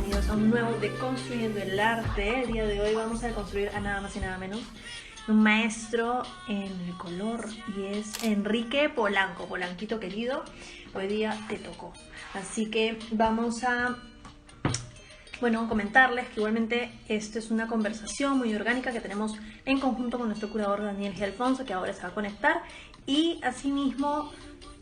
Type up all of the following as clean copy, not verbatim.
bienvenidos a un nuevo Deconstruyendo el Arte. El día de hoy vamos a deconstruir a nada más y nada menos un maestro en el color y es Enrique Polanco. Polanquito querido, hoy día te tocó. Así que vamos a, comentarles que igualmente esta es una conversación muy orgánica que tenemos en conjunto con nuestro curador Daniel G. Alfonso, que ahora se va a conectar, y asimismo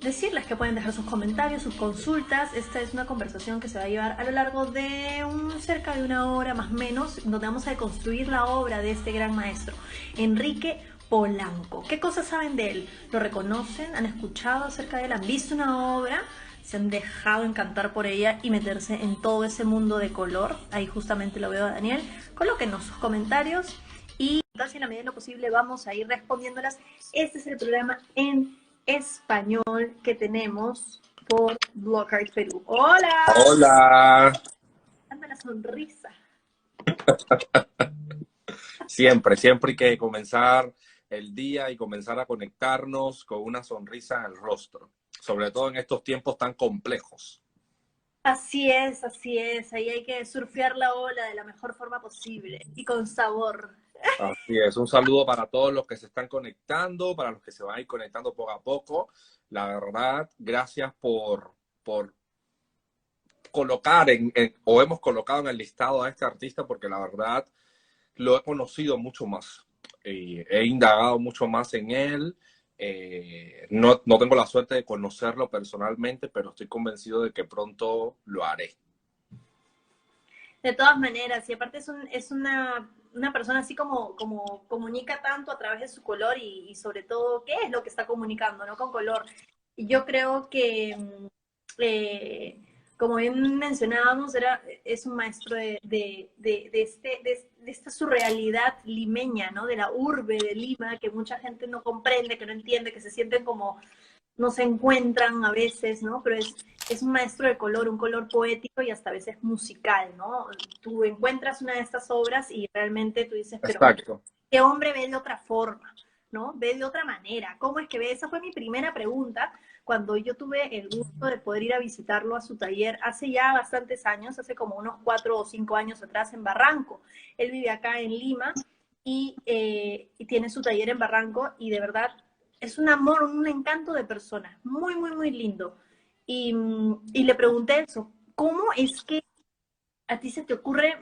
decirles que pueden dejar sus comentarios, sus consultas. Esta es una conversación que se va a llevar a lo largo de cerca de una hora más o menos, donde vamos a deconstruir la obra de este gran maestro, Enrique Polanco. ¿Qué cosas saben de él? ¿Lo reconocen? ¿Han escuchado acerca de él? ¿Han visto una obra? ¿Se han dejado encantar por ella y meterse en todo ese mundo de color? Ahí justamente lo veo a Daniel. Colóquenos sus comentarios y casi en la medida de lo posible vamos a ir respondiéndolas. Este es el programa en español que tenemos por Blockart Perú. ¡Hola! Hola. Anda la sonrisa. Siempre hay que comenzar el día y comenzar a conectarnos con una sonrisa en el rostro, sobre todo en estos tiempos tan complejos. Así es, así es. Ahí hay que surfear la ola de la mejor forma posible y con sabor. Así es, un saludo para todos los que se están conectando, para los que se van a ir conectando poco a poco. La verdad, gracias por colocar o hemos colocado en el listado a este artista, porque la verdad lo he conocido mucho más. He indagado mucho más en él. No tengo la suerte de conocerlo personalmente, pero estoy convencido de que pronto lo haré. De todas maneras, y aparte es una persona así como comunica tanto a través de su color y sobre todo qué es lo que está comunicando, ¿no? Con color. Y yo creo que, como bien mencionábamos, es un maestro de esta surrealidad limeña, ¿no? De la urbe de Lima, que mucha gente no comprende, que no entiende, que se sienten como no se encuentran a veces, ¿no? Pero es un maestro de color, un color poético y hasta a veces musical, ¿no? Tú encuentras una de estas obras y realmente tú dices, pero Exacto. este hombre ve de otra forma, ¿no? Ve de otra manera. ¿Cómo es que ve? Esa fue mi primera pregunta cuando yo tuve el gusto de poder ir a visitarlo a su taller hace ya bastantes años, hace como unos 4 o 5 años atrás en Barranco. Él vive acá en Lima y tiene su taller en Barranco y de verdad es un amor, un encanto de persona, muy, muy, muy lindo. Y le pregunté eso, ¿cómo es que a ti se te ocurre,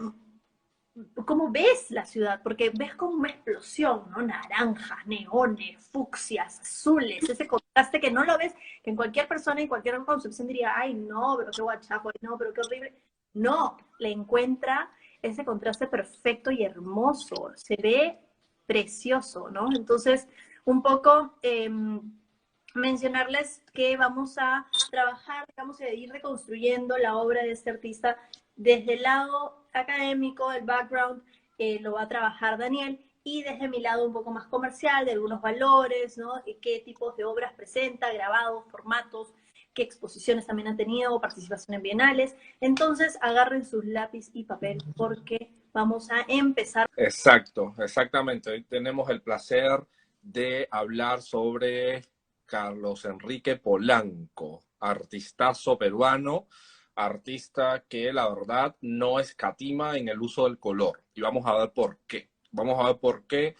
cómo ves la ciudad? Porque ves como una explosión, ¿no? Naranjas, neones, fucsias, azules, ese contraste que no lo ves, que en cualquier persona y cualquier concepción diría, ay, no, pero qué guachapo, no, pero qué horrible. No, le encuentra ese contraste perfecto y hermoso, se ve precioso, ¿no? Entonces, un poco mencionarles que vamos a trabajar, vamos a ir reconstruyendo la obra de este artista desde el lado académico, el background, lo va a trabajar Daniel, y desde mi lado un poco más comercial, de algunos valores, ¿no? Qué tipos de obras presenta, grabados, formatos, qué exposiciones también han tenido, participación en bienales. Entonces, agarren sus lápiz y papel porque vamos a empezar. Exacto, exactamente. Hoy tenemos el placer de hablar sobre Carlos Enrique Polanco, artistazo peruano, artista que la verdad no escatima en el uso del color. Y vamos a ver por qué. Vamos a ver por qué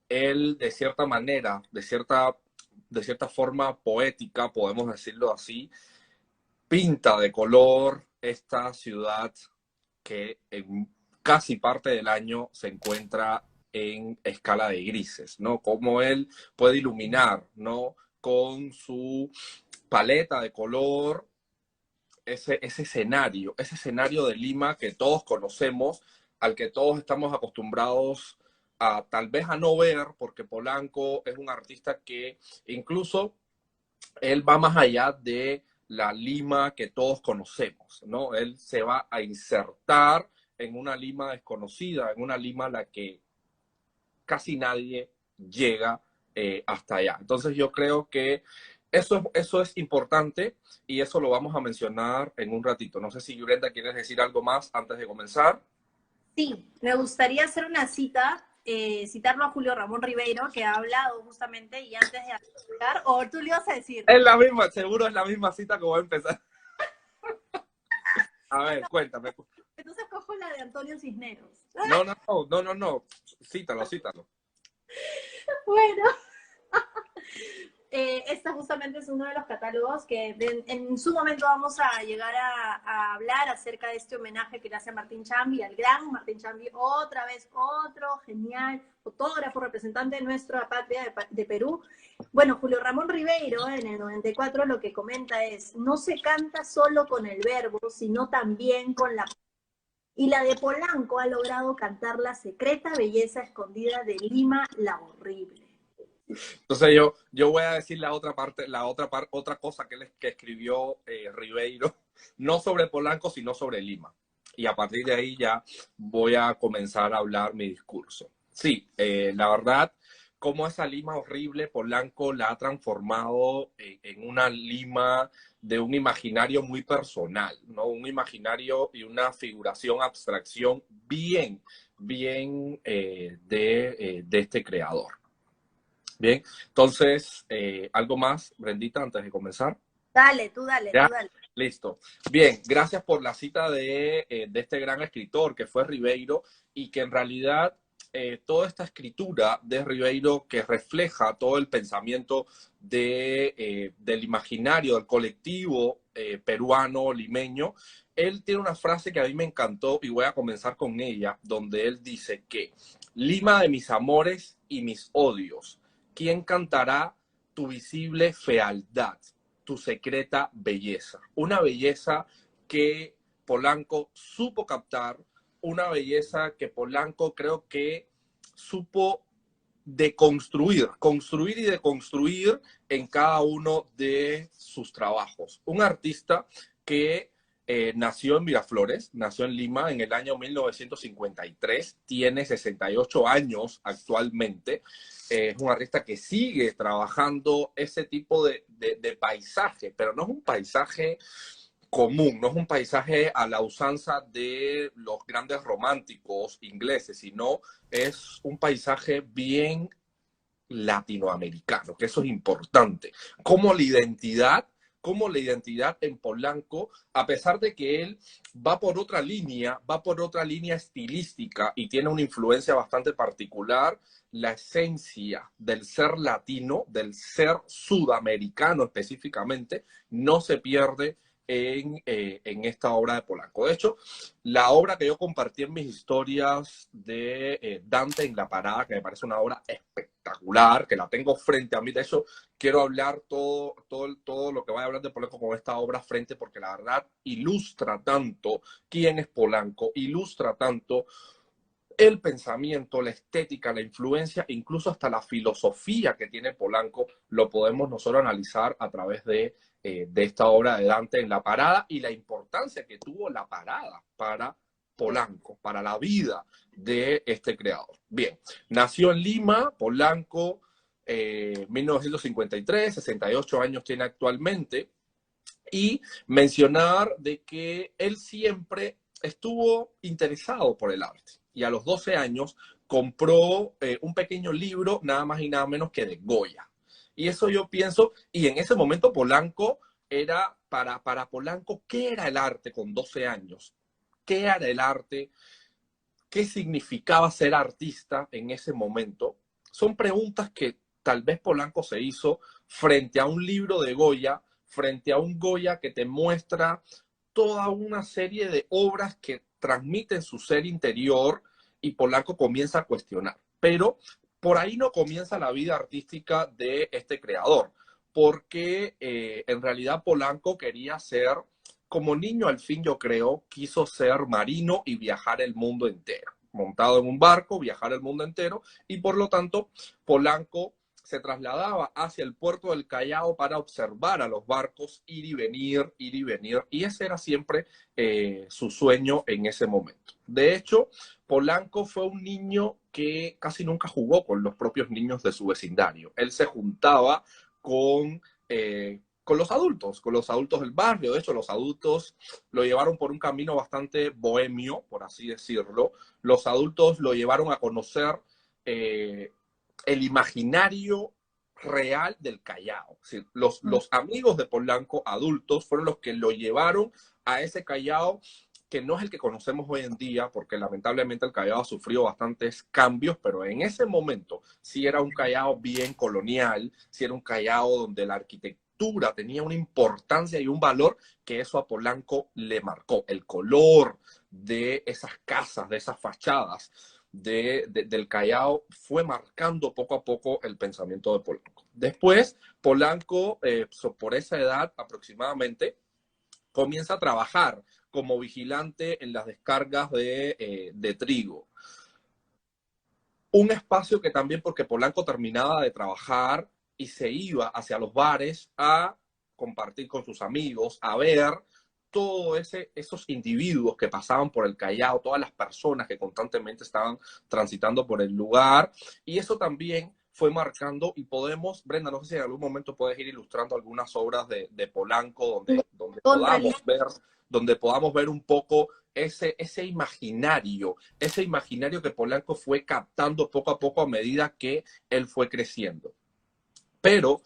él, de cierta manera, de cierta forma poética, podemos decirlo así, pinta de color esta ciudad que en casi parte del año se encuentra en escala de grises, ¿no? Cómo él puede iluminar, ¿no? Con su paleta de color, ese escenario de Lima que todos conocemos, al que todos estamos acostumbrados a tal vez a no ver, porque Polanco es un artista que incluso él va más allá de la Lima que todos conocemos, ¿no? Él se va a insertar en una Lima desconocida, en una Lima a la que casi nadie llega hasta allá. Entonces yo creo que eso es importante y eso lo vamos a mencionar en un ratito. No sé si Brenda quieres decir algo más antes de comenzar. Sí, me gustaría hacer una cita, citarlo a Julio Ramón Ribeiro, que ha hablado justamente, y antes de arrancar, o tú le ibas a decir. Es la misma, seguro es la misma cita que voy a empezar. A ver, cuéntame. Entonces, con de Antonio Cisneros. No. Cítalo. Bueno, esta justamente es uno de los catálogos que en su momento vamos a llegar a hablar acerca de este homenaje que le hace a Martín Chambi, al gran Martín Chambi, otra vez otro genial fotógrafo, representante de nuestra patria de Perú. Bueno, Julio Ramón Ribeiro en el 94 lo que comenta es: no se canta solo con el verbo, sino también con la... Y la de Polanco ha logrado cantar la secreta belleza escondida de Lima, la horrible. Entonces yo voy a decir otra cosa que escribió Ribeiro, no sobre Polanco, sino sobre Lima. Y a partir de ahí ya voy a comenzar a hablar mi discurso. Sí, la verdad, como esa Lima horrible, Polanco la ha transformado en una Lima de un imaginario muy personal, ¿no? Un imaginario y una figuración, abstracción bien de este creador. Bien, entonces, ¿algo más, Brendita, antes de comenzar? Dale, tú dale, ¿Ya? tú dale. Listo. Bien, gracias por la cita de este gran escritor que fue Ribeiro y que en realidad toda esta escritura de Ribeiro que refleja todo el pensamiento del imaginario, del colectivo peruano, limeño, él tiene una frase que a mí me encantó y voy a comenzar con ella, donde él dice que Lima de mis amores y mis odios, ¿quién cantará tu visible fealdad, tu secreta belleza? Una belleza que Polanco supo captar, una belleza que Polanco creo que supo construir y deconstruir en cada uno de sus trabajos. Un artista que nació en Miraflores, nació en Lima en el año 1953, tiene 68 años actualmente, es un artista que sigue trabajando ese tipo de paisaje, pero no es un paisaje común, no es un paisaje a la usanza de los grandes románticos ingleses, sino es un paisaje bien latinoamericano, que eso es importante. Como la identidad en Polanco, a pesar de que él va por otra línea estilística y tiene una influencia bastante particular, la esencia del ser latino, del ser sudamericano específicamente, no se pierde en esta obra de Polanco. De hecho, la obra que yo compartí en mis historias de Dante en la Parada, que me parece una obra espectacular, que la tengo frente a mí. De hecho, quiero hablar todo lo que voy a hablar de Polanco con esta obra frente, porque la verdad ilustra tanto quién es Polanco, ilustra tanto el pensamiento, la estética, la influencia, incluso hasta la filosofía que tiene Polanco, lo podemos nosotros analizar a través de esta obra de Dante en la Parada y la importancia que tuvo la Parada para Polanco, para la vida de este creador. Bien, nació en Lima, Polanco, 1953, 68 años tiene actualmente, y mencionar de que él siempre estuvo interesado por el arte y a los 12 años compró un pequeño libro, nada más y nada menos que de Goya. Y eso yo pienso, y en ese momento Polanco era, para Polanco, ¿qué era el arte con 12 años? ¿Qué era el arte? ¿Qué significaba ser artista en ese momento? Son preguntas que tal vez Polanco se hizo frente a un libro de Goya, frente a un Goya que te muestra toda una serie de obras que transmiten su ser interior y Polanco comienza a cuestionar. Pero por ahí no comienza la vida artística de este creador, porque en realidad Polanco quería ser, como niño al fin yo creo, quiso ser marino y viajar el mundo entero. Montado en un barco, viajar el mundo entero, y por lo tanto Polanco se trasladaba hacia el puerto del Callao para observar a los barcos ir y venir, y ese era siempre su sueño en ese momento. De hecho, Polanco fue un niño que casi nunca jugó con los propios niños de su vecindario. Él se juntaba con los adultos del barrio. De hecho, los adultos lo llevaron por un camino bastante bohemio, por así decirlo. Los adultos lo llevaron a conocer el imaginario real del Callao. Es decir, los amigos de Polanco, adultos, fueron los que lo llevaron a ese Callao que no es el que conocemos hoy en día, porque lamentablemente el Callao ha sufrido bastantes cambios, pero en ese momento sí era un Callao bien colonial, sí era un Callao donde la arquitectura tenía una importancia y un valor que eso a Polanco le marcó. El color de esas casas, de esas fachadas del Callao fue marcando poco a poco el pensamiento de Polanco. Después, Polanco, por esa edad aproximadamente, comienza a trabajar como vigilante en las descargas de trigo. Un espacio que también, porque Polanco terminaba de trabajar y se iba hacia los bares a compartir con sus amigos, a ver todos esos individuos que pasaban por el Callao, todas las personas que constantemente estaban transitando por el lugar, y eso también fue marcando, y podemos, Brenda, no sé si en algún momento puedes ir ilustrando algunas obras de Polanco donde podamos ver un poco ese imaginario que Polanco fue captando poco a poco a medida que él fue creciendo. Pero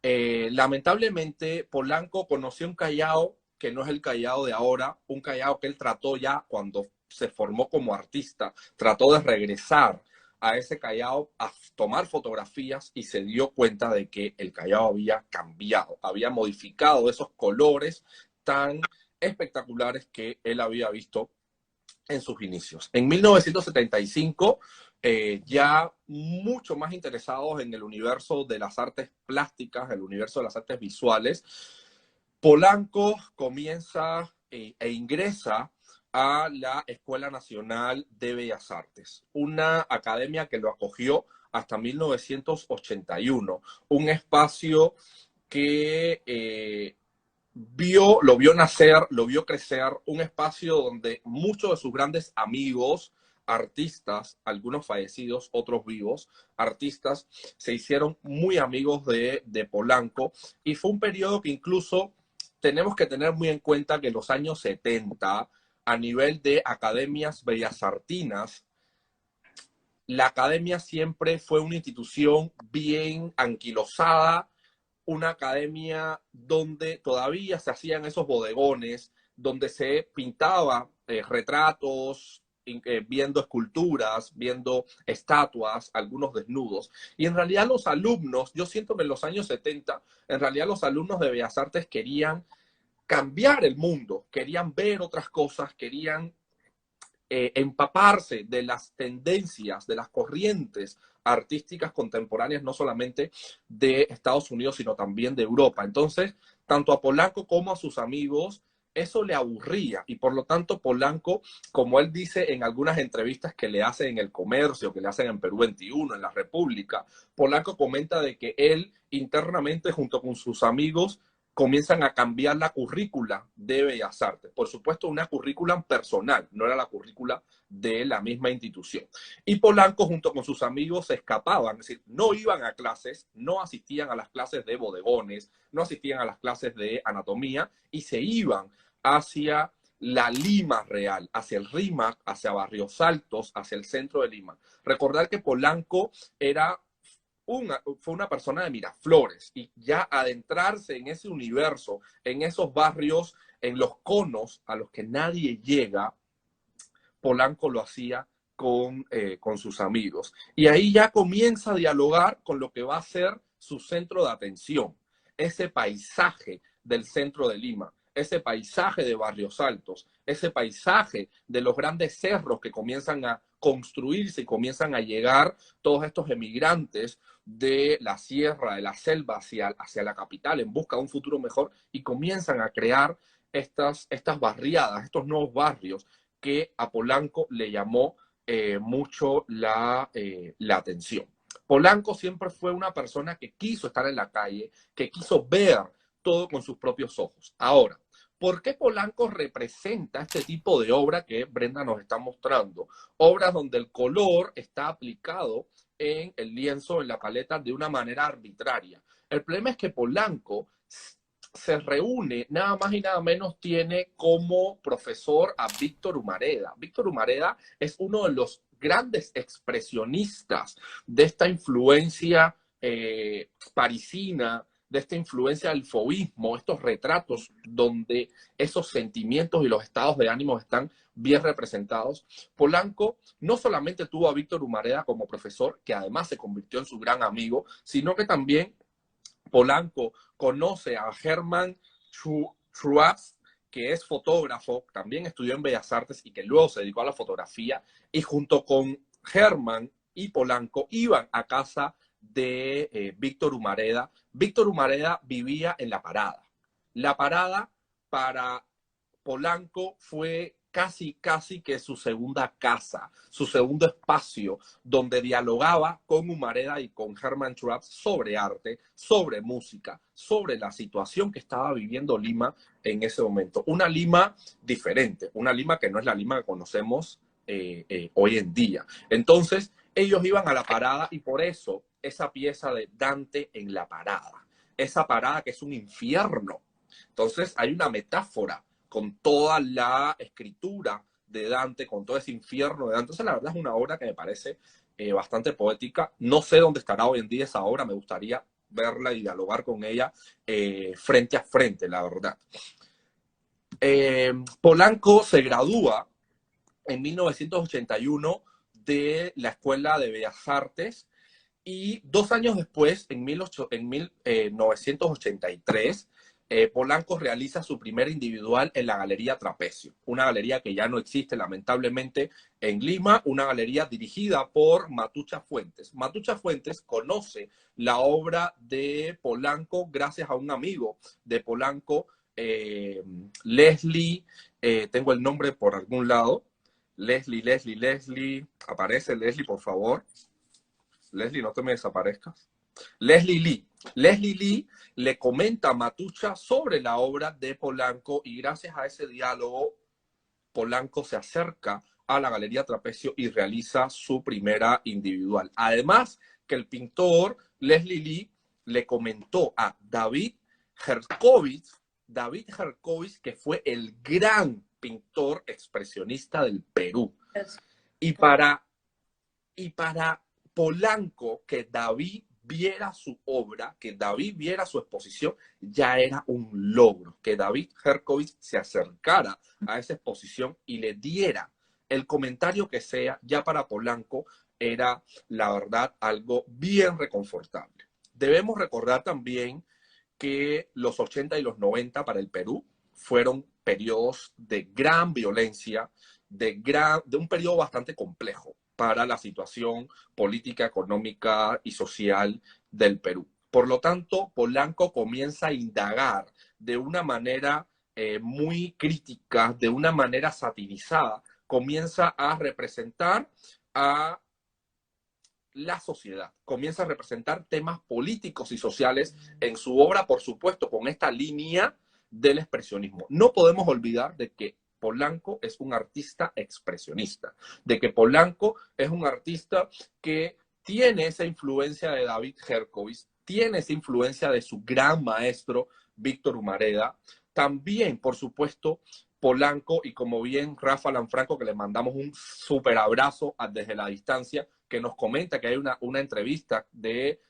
lamentablemente Polanco conoció un Callao que no es el Callao de ahora, un Callao que él trató ya cuando se formó como artista, trató de regresar a ese Callao a tomar fotografías y se dio cuenta de que el Callao había cambiado, había modificado esos colores tan espectaculares que él había visto en sus inicios. En 1975, ya mucho más interesados en el universo de las artes plásticas, el universo de las artes visuales, Polanco comienza e ingresa a la Escuela Nacional de Bellas Artes, una academia que lo acogió hasta 1981, un espacio que lo vio nacer, lo vio crecer, un espacio donde muchos de sus grandes amigos, artistas, algunos fallecidos, otros vivos, artistas, se hicieron muy amigos de Polanco, y fue un periodo que incluso tenemos que tener muy en cuenta que en los años 70, a nivel de academias bellasartinas, la academia siempre fue una institución bien anquilosada, una academia donde todavía se hacían esos bodegones, donde se pintaba retratos, viendo esculturas, viendo estatuas, algunos desnudos. Y en realidad los alumnos, yo siento que en los años 70, en realidad los alumnos de Bellas Artes querían cambiar el mundo, querían ver otras cosas, querían empaparse de las tendencias, de las corrientes artísticas contemporáneas, no solamente de Estados Unidos, sino también de Europa. Entonces, tanto a Polanco como a sus amigos, eso le aburría, y por lo tanto Polanco, como él dice en algunas entrevistas que le hacen en El Comercio, que le hacen en Perú 21, en La República, Polanco comenta de que él internamente junto con sus amigos comienzan a cambiar la currícula de Bellas Artes. Por supuesto, una currícula personal, no era la currícula de la misma institución. Y Polanco, junto con sus amigos, se escapaban, es decir, no iban a clases, no asistían a las clases de bodegones, no asistían a las clases de anatomía, y se iban hacia la Lima real, hacia el RIMAC, hacia Barrios Altos, hacia el centro de Lima. Recordar que Polanco fue una persona de Miraflores, y ya adentrarse en ese universo, en esos barrios, en los conos a los que nadie llega, Polanco lo hacía con sus amigos. Y ahí ya comienza a dialogar con lo que va a ser su centro de atención, ese paisaje del centro de Lima, ese paisaje de Barrios Altos, ese paisaje de los grandes cerros que comienzan a construirse y comienzan a llegar todos estos emigrantes de la sierra, de la selva hacia la capital en busca de un futuro mejor, y comienzan a crear estas barriadas, estos nuevos barrios que a Polanco le llamó mucho la atención. Polanco siempre fue una persona que quiso estar en la calle, que quiso ver todo con sus propios ojos. Ahora, ¿por qué Polanco representa este tipo de obra que Brenda nos está mostrando? Obras donde el color está aplicado en el lienzo, en la paleta, de una manera arbitraria. El problema es que Polanco se reúne, nada más y nada menos tiene como profesor a Víctor Humareda. Víctor Humareda es uno de los grandes expresionistas de esta influencia parisina, de esta influencia del fauvismo, estos retratos donde esos sentimientos y los estados de ánimo están bien representados, Polanco no solamente tuvo a Víctor Humareda como profesor, que además se convirtió en su gran amigo, sino que también Polanco conoce a Hermann Schwarz, que es fotógrafo, también estudió en Bellas Artes y que luego se dedicó a la fotografía, y junto con Hermann y Polanco iban a casa de Víctor Humareda. Víctor Humareda vivía en La Parada. La Parada para Polanco fue casi que su segunda casa, su segundo espacio, donde dialogaba con Humareda y con Hermann Schwarz sobre arte, sobre música, sobre la situación que estaba viviendo Lima en ese momento. Una Lima diferente, una Lima que no es la Lima que conocemos hoy en día. Entonces, ellos iban a La Parada y por eso esa pieza de Dante en La Parada, esa parada que es un infierno. Entonces, hay una metáfora con toda la escritura de Dante, con todo ese infierno de Dante. Entonces, la verdad es una obra que me parece bastante poética. No sé dónde estará hoy en día esa obra, me gustaría verla y dialogar con ella frente a frente, la verdad. Polanco se gradúa en 1981 de la Escuela de Bellas Artes y 2 años después, en 1983, Polanco realiza su primer individual en la Galería Trapecio, una galería que ya no existe lamentablemente en Lima, una galería dirigida por Matucha Fuentes. Matucha Fuentes conoce la obra de Polanco gracias a un amigo de Polanco, Leslie, tengo el nombre por algún lado, Leslie, aparece Leslie, por favor. Leslie, no te me desaparezcas. Leslie Lee le comenta a Matucha sobre la obra de Polanco y gracias a ese diálogo, Polanco se acerca a la Galería Trapecio y realiza su primera individual. Además, que el pintor Leslie Lee le comentó a David Herkovich, que fue el gran pintor expresionista del Perú. Y para Polanco, que David viera su obra, que David viera su exposición, ya era un logro. Que David Herkovich se acercara a esa exposición y le diera el comentario que sea, ya para Polanco era, la verdad, algo bien reconfortable. Debemos recordar también que los 80 y los 90 para el Perú fueron periodos de gran violencia, de un periodo bastante complejo para la situación política, económica y social del Perú. Por lo tanto, Polanco comienza a indagar de una manera muy crítica, de una manera satirizada, comienza a representar a la sociedad, comienza a representar temas políticos y sociales en su obra, por supuesto, con esta línea del expresionismo. No podemos olvidar de que Polanco es un artista expresionista, de que Polanco es un artista que tiene esa influencia de David Herkovich, tiene esa influencia de su gran maestro Víctor Humareda, también, por supuesto, Polanco y como bien Rafa Lanfranco, que le mandamos un súper abrazo desde la distancia, que nos comenta que hay una entrevista de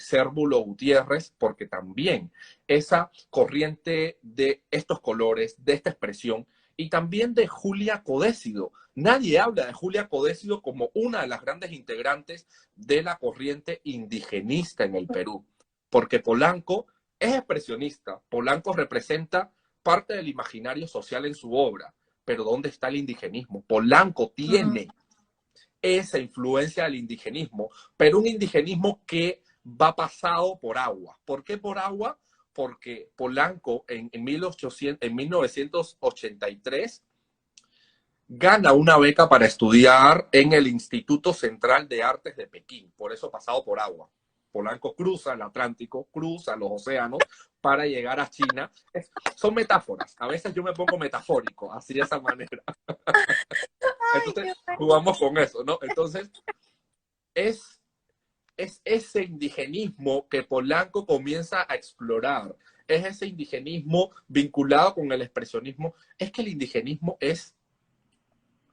Cérvulo Gutiérrez, porque también esa corriente de estos colores, de esta expresión, y también de Julia Codécido. Nadie habla de Julia Codécido como una de las grandes integrantes de la corriente indigenista en el Perú, porque Polanco es expresionista, Polanco representa parte del imaginario social en su obra, pero ¿dónde está el indigenismo? Polanco tiene esa influencia del indigenismo, pero un indigenismo que va pasado por agua. ¿Por qué por agua? Porque Polanco en 1983 gana una beca para estudiar en el Instituto Central de Artes de Pekín, por eso pasado por agua. Polanco cruza el Atlántico, cruza los océanos para llegar a China. Son metáforas, a veces yo me pongo metafórico, así de esa manera. Entonces jugamos con eso, ¿no? Entonces es ese indigenismo que Polanco comienza a explorar, es ese indigenismo vinculado con el expresionismo, es que el indigenismo es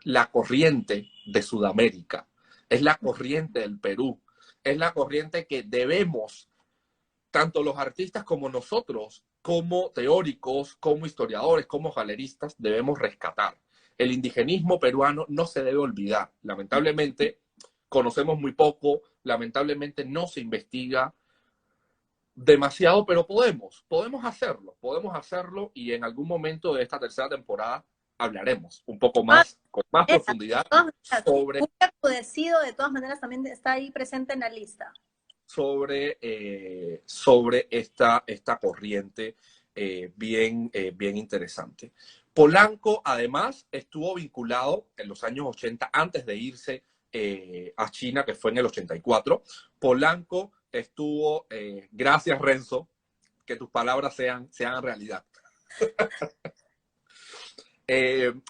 la corriente de Sudamérica, es la corriente del Perú, es la corriente que debemos tanto los artistas como nosotros, como teóricos, como historiadores, como galeristas, debemos rescatar. El indigenismo peruano no se debe olvidar. Lamentablemente, conocemos muy poco, lamentablemente no se investiga demasiado, pero podemos hacerlo y en algún momento de esta tercera temporada hablaremos un poco más, con más profundidad sobre... Un Recrudecido, de todas maneras, también está ahí presente en la lista. Sobre esta corriente bien interesante. Polanco, además, estuvo vinculado en los años 80, antes de irse a China, que fue en el 84. Polanco estuvo, gracias Renzo, que tus palabras sean realidad.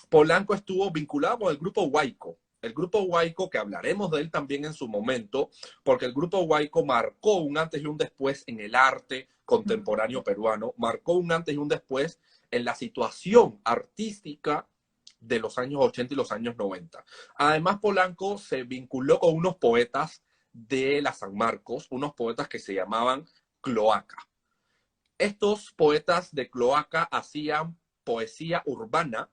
Polanco estuvo vinculado con el grupo Huayco. El grupo Huayco, que hablaremos de él también en su momento, porque el grupo Huayco marcó un antes y un después en el arte contemporáneo peruano, marcó un antes y un después en la situación artística de los años 80 y los años 90. Además, Polanco se vinculó con unos poetas de la San Marcos, unos poetas que se llamaban Cloaca. Estos poetas de Cloaca hacían poesía urbana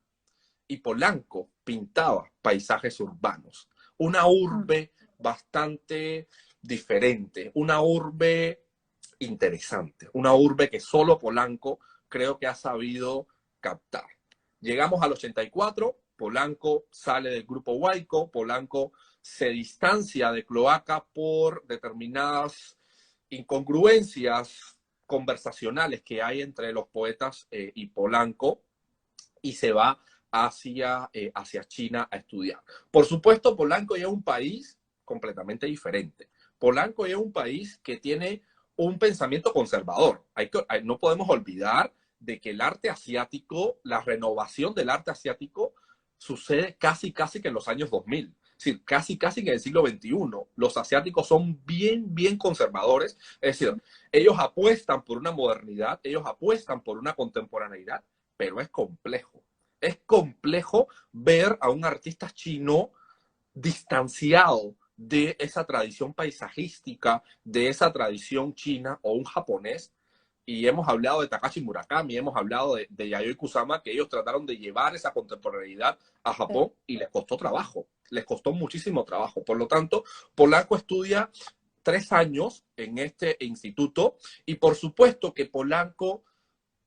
y Polanco pintaba paisajes urbanos. Una urbe bastante diferente, una urbe interesante, una urbe que solo Polanco creo que ha sabido captar. Llegamos al 84, Polanco sale del grupo Huayco, Polanco se distancia de Cloaca por determinadas incongruencias conversacionales que hay entre los poetas y Polanco, y se va hacia China a estudiar. Por supuesto, Polanco ya es un país completamente diferente. Polanco ya es un país que tiene un pensamiento conservador. No podemos olvidar de que el arte asiático, la renovación del arte asiático, sucede casi que en los años 2000. Es decir, casi que en el siglo XXI. Los asiáticos son bien conservadores. Es decir, ellos apuestan por una modernidad, ellos apuestan por una contemporaneidad, pero es complejo. Es complejo ver a un artista chino distanciado de esa tradición paisajística, de esa tradición china, o un japonés. Y hemos hablado de Takashi Murakami, hemos hablado de Yayoi Kusama, que ellos trataron de llevar esa contemporaneidad a Japón y les costó trabajo, les costó muchísimo trabajo. Por lo tanto, Polanco estudia 3 años en este instituto y por supuesto que Polanco,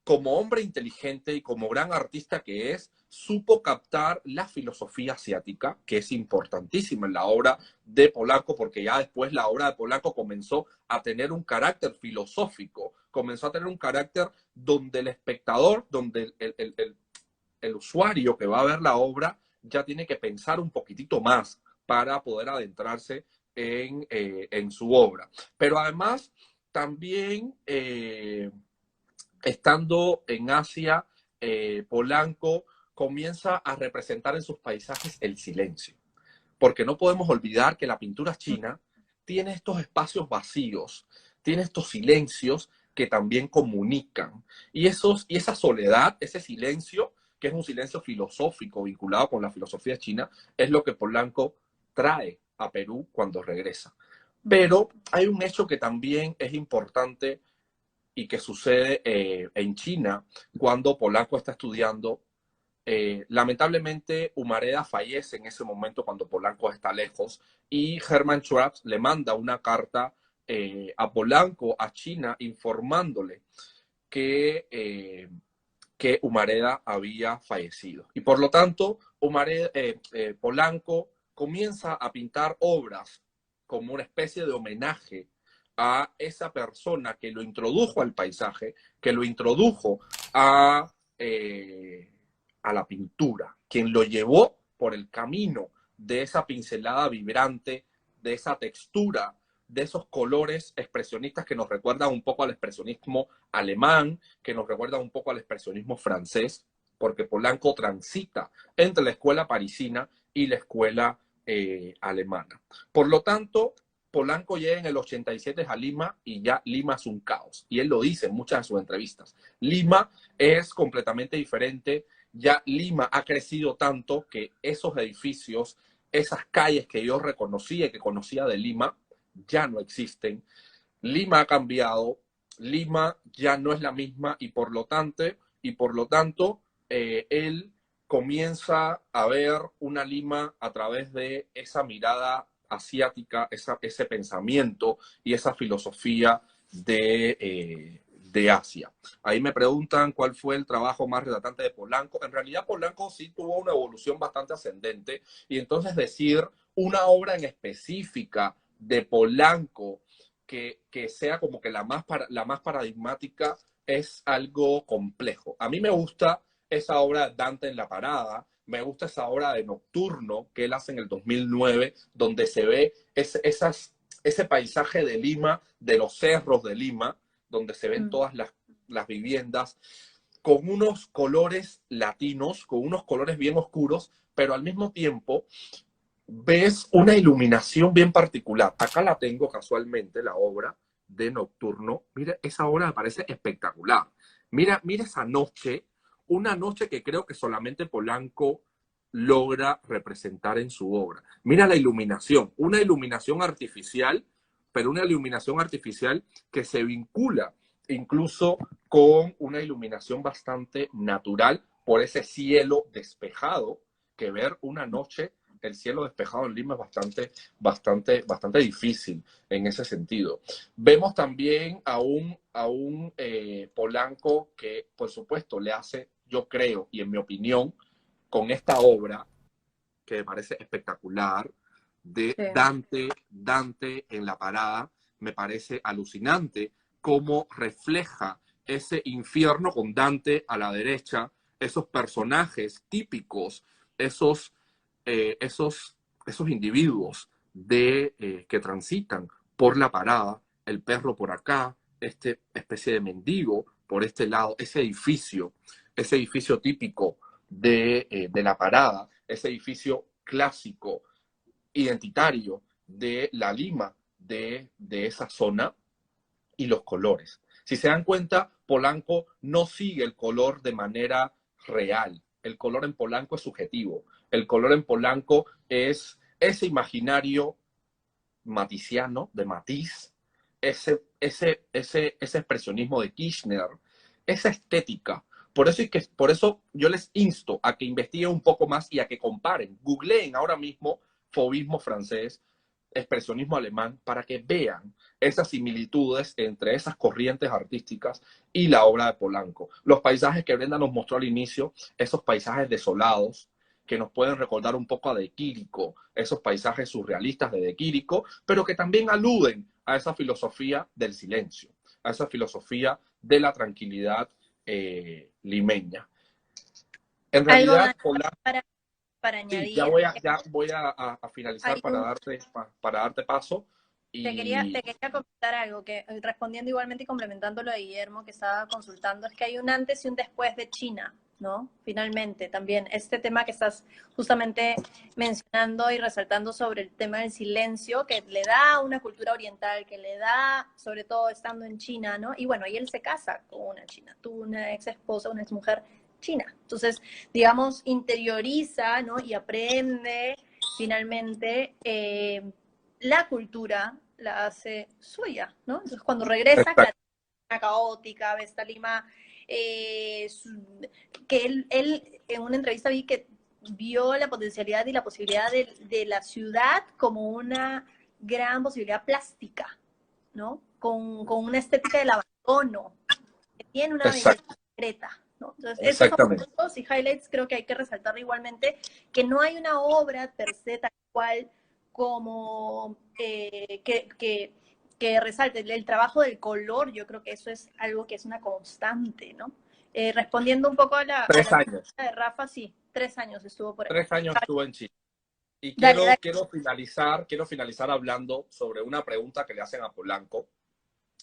como hombre inteligente y como gran artista que es, supo captar la filosofía asiática, que es importantísima en la obra de Polanco, porque ya después la obra de Polanco comenzó a tener un carácter filosófico, comenzó a tener un carácter donde el espectador, donde el usuario que va a ver la obra ya tiene que pensar un poquitito más para poder adentrarse en su obra. Pero además, también... estando en Asia, Polanco comienza a representar en sus paisajes el silencio. Porque no podemos olvidar que la pintura china tiene estos espacios vacíos, tiene estos silencios que también comunican. Y esa soledad, ese silencio, que es un silencio filosófico vinculado con la filosofía china, es lo que Polanco trae a Perú cuando regresa. Pero hay un hecho que también es importante y que sucede en China cuando Polanco está estudiando. Lamentablemente, Humareda fallece en ese momento cuando Polanco está lejos y Hermann Schwartz le manda una carta a Polanco, a China, informándole que Humareda había fallecido. Y por lo tanto, Polanco comienza a pintar obras como una especie de homenaje a esa persona que lo introdujo al paisaje, que lo introdujo a la pintura, quien lo llevó por el camino de esa pincelada vibrante, de esa textura, de esos colores expresionistas que nos recuerdan un poco al expresionismo alemán, que nos recuerdan un poco al expresionismo francés, porque Polanco transita entre la escuela parisina y la escuela alemana. Por lo tanto, Polanco llega en el 87 a Lima y ya Lima es un caos. Y él lo dice en muchas de sus entrevistas. Lima es completamente diferente. Ya Lima ha crecido tanto que esos edificios, esas calles que yo reconocía y que conocía de Lima, ya no existen. Lima ha cambiado. Lima ya no es la misma y por lo tanto él comienza a ver una Lima a través de esa mirada asiática, ese pensamiento y esa filosofía de Asia. Ahí me preguntan cuál fue el trabajo más retratante de Polanco. En realidad Polanco sí tuvo una evolución bastante ascendente y entonces decir una obra en específica de Polanco que sea como que la más paradigmática es algo complejo. A mí me gusta esa obra de Dante en la Parada, me gusta esa obra de Nocturno que él hace en el 2009, donde se ve ese paisaje de Lima, de los cerros de Lima, donde se ven todas las viviendas, con unos colores latinos, con unos colores bien oscuros, pero al mismo tiempo ves una iluminación bien particular. Acá la tengo casualmente, la obra de Nocturno. Mira, esa obra me parece espectacular. Mira esa noche, una noche que creo que solamente Polanco logra representar en su obra. Mira la iluminación, una iluminación artificial, pero una iluminación artificial que se vincula incluso con una iluminación bastante natural por ese cielo despejado, que ver una noche el cielo despejado en Lima es bastante difícil en ese sentido. Vemos también a un Polanco que, por supuesto, le hace, yo creo, y en mi opinión, con esta obra, que me parece espectacular, de Dante en la Parada, me parece alucinante cómo refleja ese infierno con Dante a la derecha, esos personajes típicos, esos esos individuos que transitan por la parada, el perro por acá, esta especie de mendigo por este lado, ese edificio típico de la parada, ese edificio clásico, identitario de la Lima, de esa zona, y los colores. Si se dan cuenta, Polanco no sigue el color de manera real. El color en Polanco es subjetivo. El color en Polanco es ese imaginario maticiano, de Matisse, ese expresionismo de Kirchner, esa estética. Por eso yo les insto a que investiguen un poco más y a que comparen. Googleen ahora mismo fauvismo francés, expresionismo alemán, para que vean esas similitudes entre esas corrientes artísticas y la obra de Polanco. Los paisajes que Brenda nos mostró al inicio, esos paisajes desolados, que nos pueden recordar un poco a De Quirico, esos paisajes surrealistas de De Quirico, pero que también aluden a esa filosofía del silencio, a esa filosofía de la tranquilidad limeña. En Algo realidad, Polanco, para sí, añadir. ya voy a finalizar Hay un, para darte paso. te Y quería comentar algo, que respondiendo igualmente y complementando lo de Guillermo que estaba consultando, es que hay un antes y un después de China, ¿no? Finalmente, también este tema que estás justamente mencionando y resaltando sobre el tema del silencio, que le da una cultura oriental, que le da, sobre todo estando en China, ¿no? Y bueno, y él se casa con una china, tuvo una ex esposa, una ex mujer china. Entonces, digamos, interioriza, ¿no? Y aprende finalmente la cultura la hace suya, ¿no? Entonces cuando regresa, claro, caótica, ve esta Lima, que él en una entrevista vi que vio la potencialidad y la posibilidad de la ciudad como una gran posibilidad plástica, ¿no? Con una estética del abandono, que tiene una belleza secreta, ¿no? Entonces, esos son exactamente. puntos y highlights creo que hay que resaltar igualmente, que no hay una obra per se tal cual como que resalte el trabajo del color. Yo creo que eso es algo que es una constante, ¿no? Respondiendo un poco a Tres la años. pregunta de Rafa, sí, 3 años estuvo por ahí. 3 años estuve en Chile. Y Dale, dale. quiero finalizar hablando sobre una pregunta que le hacen a Polanco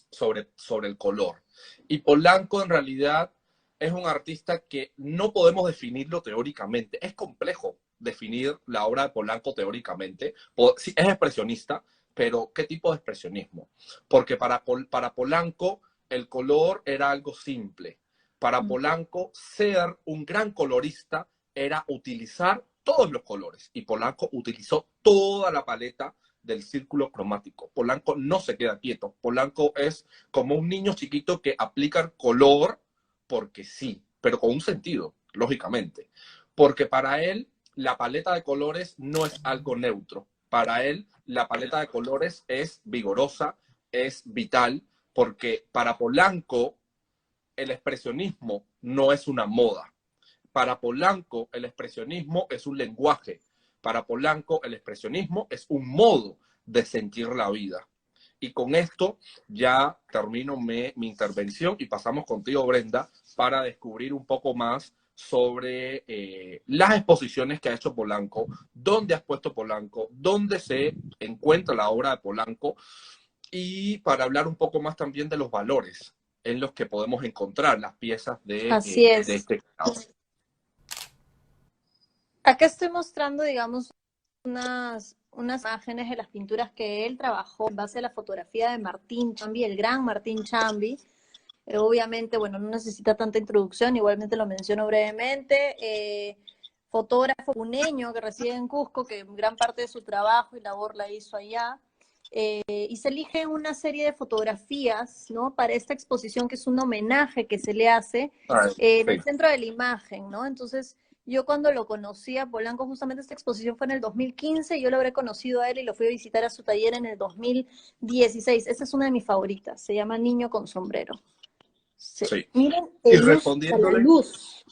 sobre el color. Y Polanco en realidad es un artista que no podemos definirlo teóricamente. Es complejo definir la obra de Polanco teóricamente. Sí, es expresionista, pero ¿qué tipo de expresionismo? Porque para Polanco el color era algo simple. Para Polanco ser un gran colorista era utilizar todos los colores. Y Polanco utilizó toda la paleta del círculo cromático. Polanco no se queda quieto. Polanco es como un niño chiquito que aplica el color porque sí, pero con un sentido, lógicamente. Porque para él la paleta de colores no es algo neutro. Para él la paleta de colores es vigorosa, es vital, porque para Polanco el expresionismo no es una moda. Para Polanco el expresionismo es un lenguaje. Para Polanco el expresionismo es un modo de sentir la vida. Y con esto ya termino mi intervención y pasamos contigo, Brenda, para descubrir un poco más sobre las exposiciones que ha hecho Polanco, dónde has puesto Polanco, dónde se encuentra la obra de Polanco, y para hablar un poco más también de los valores en los que podemos encontrar las piezas de Así es. este creador. Acá estoy mostrando, digamos, unas imágenes de las pinturas que él trabajó en base a la fotografía de Martín Chambi, el gran Martín Chambi. Obviamente, bueno, no necesita tanta introducción, igualmente lo menciono brevemente. Fotógrafo puneño que reside en Cusco, que gran parte de su trabajo y labor la hizo allá. Y se elige una serie de fotografías, ¿no? Para esta exposición, que es un homenaje que se le hace en el centro de la imagen, ¿no? Entonces, yo cuando lo conocí a Polanco, justamente esta exposición fue en el 2015, yo lo habré conocido a él y lo fui a visitar a su taller en el 2016. Esta es una de mis favoritas, se llama Niño con sombrero. Sí. Miren Y el luz a la luz.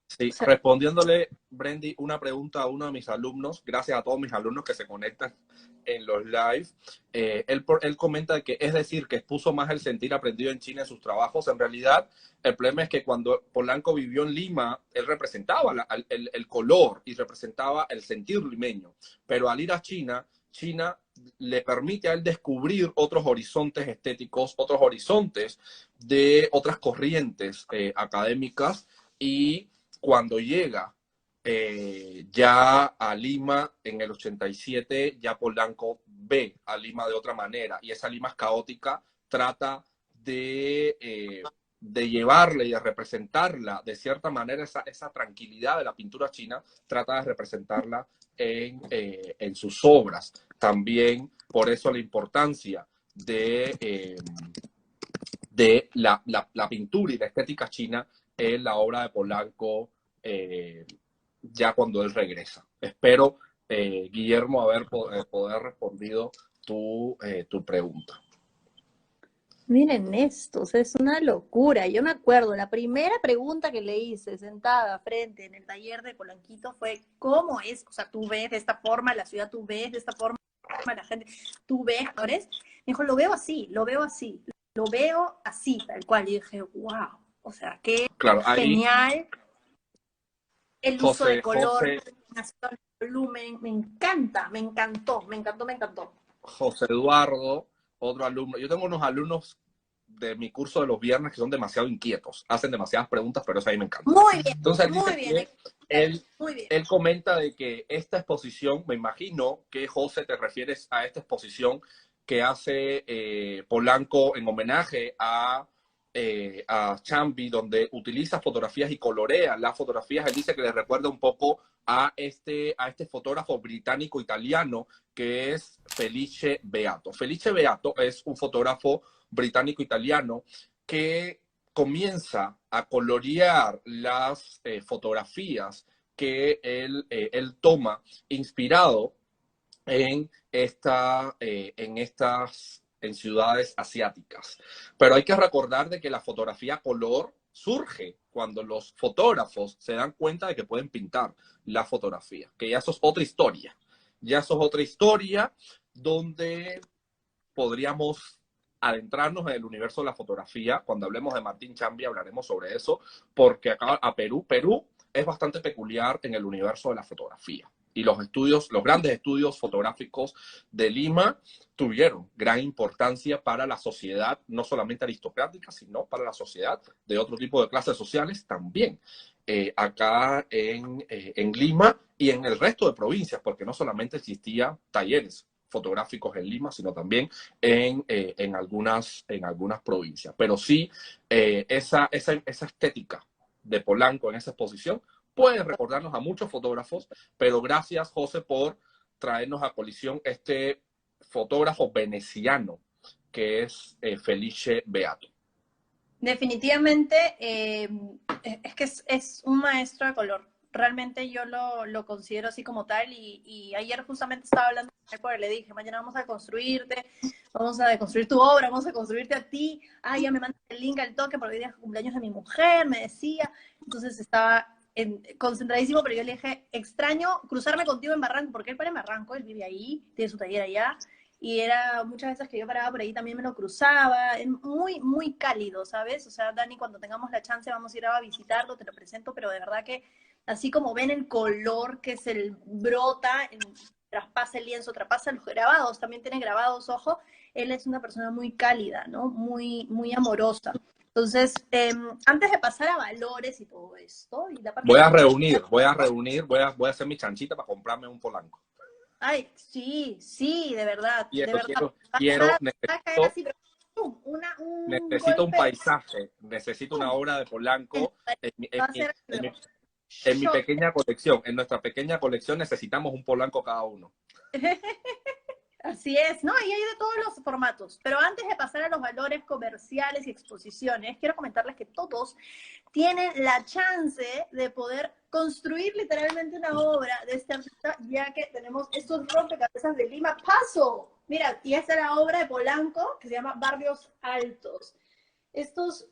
Sí, o sea, respondiéndole, Brendy, una pregunta a uno de mis alumnos, gracias a todos mis alumnos que se conectan en los live, él comenta que es decir, que expuso más el sentir aprendido en China en sus trabajos. En realidad, el problema es que cuando Polanco vivió en Lima, él representaba el color y representaba el sentir limeño, pero al ir a China, China le permite a él descubrir otros horizontes estéticos, otros horizontes de otras corrientes académicas, y cuando llega ya a Lima en el 87, ya Polanco ve a Lima de otra manera, y esa Lima caótica trata de llevarle y de representarla de cierta manera, esa tranquilidad de la pintura china, trata de representarla en sus obras. También por eso la importancia de la pintura y la estética china en la obra de Polanco ya cuando él regresa. Espero, Guillermo, poder respondido tu pregunta. Miren esto, o sea, es una locura. Yo me acuerdo, la primera pregunta que le hice sentada frente en el taller de Polanquito fue, ¿cómo es? O sea, tú ves de esta forma la ciudad, tú ves de esta forma la gente, tú ves, ¿no eres? Me dijo, lo veo así, tal cual. Y dije, wow, o sea, qué claro, genial el uso de color, José, el volumen, me encanta, me encantó. José Eduardo, otro alumno. Yo tengo unos alumnos de mi curso de los viernes que son demasiado inquietos, hacen demasiadas preguntas, pero eso a mí me encanta. Muy bien, entonces muy bien. Él comenta de que esta exposición, me imagino que, José, te refieres a esta exposición que hace Polanco en homenaje a Chambi, donde utiliza fotografías y colorea las fotografías. Él dice que le recuerda un poco a este fotógrafo británico-italiano que es Felice Beato. Felice Beato es un fotógrafo británico-italiano que comienza a colorear las fotografías que él toma inspirado en ciudades asiáticas. Pero hay que recordar de que la fotografía color surge cuando los fotógrafos se dan cuenta de que pueden pintar la fotografía, que ya eso es otra historia. Ya eso es otra historia donde podríamos adentrarnos en el universo de la fotografía. Cuando hablemos de Martín Chambi hablaremos sobre eso, porque acá a Perú es bastante peculiar en el universo de la fotografía. Y los grandes estudios fotográficos de Lima tuvieron gran importancia para la sociedad, no solamente aristocrática, sino para la sociedad de otro tipo de clases sociales también, acá en Lima y en el resto de provincias, porque no solamente existían talleres fotográficos en Lima, sino también en algunas provincias. Pero sí, esa estética de Polanco en esa exposición puede recordarnos a muchos fotógrafos, pero gracias, José, por traernos a colisión este fotógrafo veneciano, que es Felice Beato. Definitivamente, es que es un maestro de color. Realmente yo lo considero así como tal y ayer justamente estaba hablando con él porque le dije, mañana vamos a construirte, vamos a deconstruir tu obra, vamos a construirte a ti. Ah, ya me mandas el link al toque porque hoy día es el cumpleaños de mi mujer, me decía. Entonces estaba concentradísimo, pero yo le dije, extraño cruzarme contigo en Barranco, porque él para en Barranco, él vive ahí, tiene su taller allá, y era muchas veces que yo paraba por ahí también me lo cruzaba, es muy, muy cálido, ¿sabes? O sea, Dani, cuando tengamos la chance vamos a ir a visitarlo, te lo presento, pero de verdad que así como ven el color que es el brota, traspasa el lienzo, traspasa los grabados, también tiene grabados, ojo, él es una persona muy cálida, ¿no? Muy, muy amorosa. Entonces, antes de pasar a valores y todo esto, y la parte Voy a voy a hacer mi chanchita para comprarme un Polanco. ay, sí, sí, de verdad, de Quiero, verdad. Va a caer necesito, así, pero un necesito un golpe paisaje, necesito una obra de en Polanco va a ser en mi shock. pequeña colección. En nuestra pequeña colección necesitamos un Polanco cada uno. Así es, ¿no? Y hay de todos los formatos. Pero antes de pasar a los valores comerciales y exposiciones, quiero comentarles que todos tienen la chance de poder construir literalmente una obra de este artista, ya que tenemos estos rompecabezas de Lima Paso. Mira, y esta es la obra de Polanco, que se llama Barrios Altos. Estos